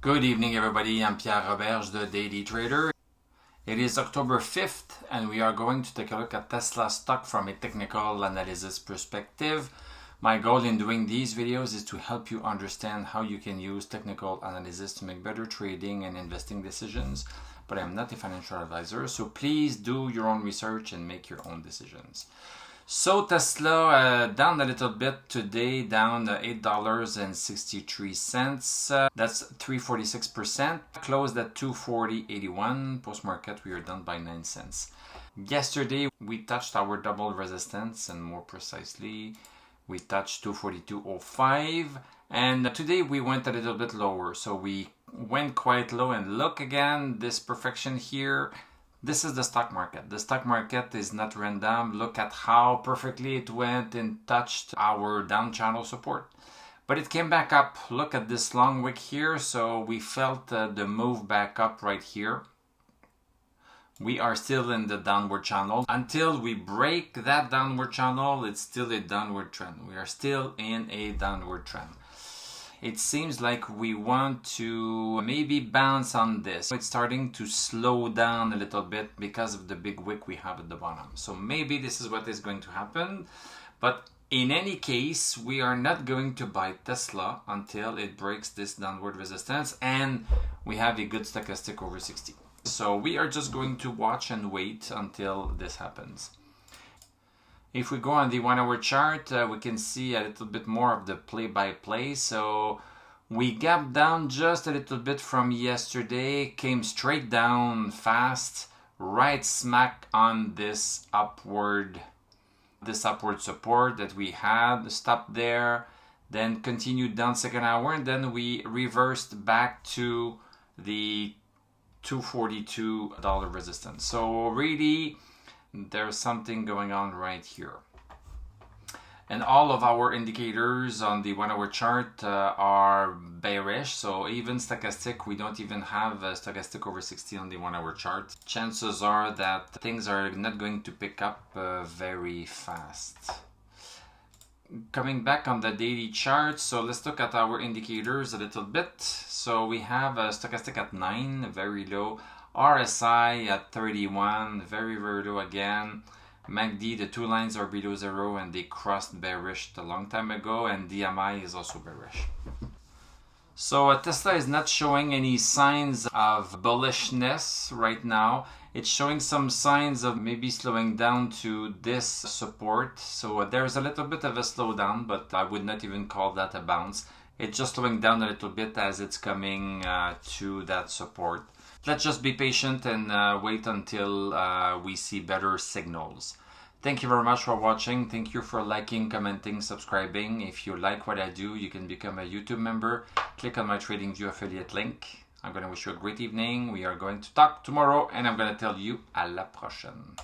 Good evening, everybody. I'm Pierre Roberge, the Daily Trader. It is October 5th, and we are going to take a look at Tesla stock from a technical analysis perspective. My goal in doing these videos is to help you understand how you can use technical analysis to make better trading and investing decisions. But I'm not a financial advisor, so please do your own research and make your own decisions. So Tesla down a little bit today, down $8.63. That's 3.46%. Closed at 240.81. Post-market, we are down by 9 cents. Yesterday, we touched our double resistance, and more precisely, we touched 242.05. And today we went a little bit lower. So we went quite low, and look again, this perfection here. This is the stock market. The stock market is not random. Look at how perfectly it went and touched our down channel support. But it came back up. Look at this long wick here. So we felt the move back up right here. We are still in the downward channel. Until we break that downward channel, it's still a downward trend. We are still in a downward trend. It seems like we want to maybe bounce on this. It's starting to slow down a little bit because of the big wick we have at the bottom. So maybe this is what is going to happen. But in any case, we are not going to buy Tesla until it breaks this downward resistance and we have a good stochastic over 60. So we are just going to watch and wait until this happens. If we go on the 1 hour chart, we can see a little bit more of the play-by-play. So we gapped down just a little bit from yesterday, came straight down fast, right smack on this upward support that we had, stopped there, then continued down second hour, and then we reversed back to the $242 resistance. So really, there's something going on right here. And all of our indicators on the 1 hour chart are bearish. So even stochastic, we don't even have a stochastic over 60 on the 1 hour chart. Chances are that things are not going to pick up very fast. Coming back on the daily chart, so let's look at our indicators a little bit. So we have a stochastic at 9, very low. RSI at 31, very low again. MACD, the two lines are below 0 and they crossed bearish a long time ago, and DMI is also bearish. So Tesla is not showing any signs of bullishness right now. It's showing some signs of maybe slowing down to this support. So there's a little bit of a slowdown, but I would not even call that a bounce. It's just slowing down a little bit as it's coming to that support. Let's just be patient and wait until we see better signals. Thank you very much for watching. Thank you for liking, commenting, subscribing. If you like what I do, you can become a YouTube member. Click on my TradingView affiliate link. I'm going to wish you a great evening. We are going to talk tomorrow, and I'm going to tell you à la prochaine.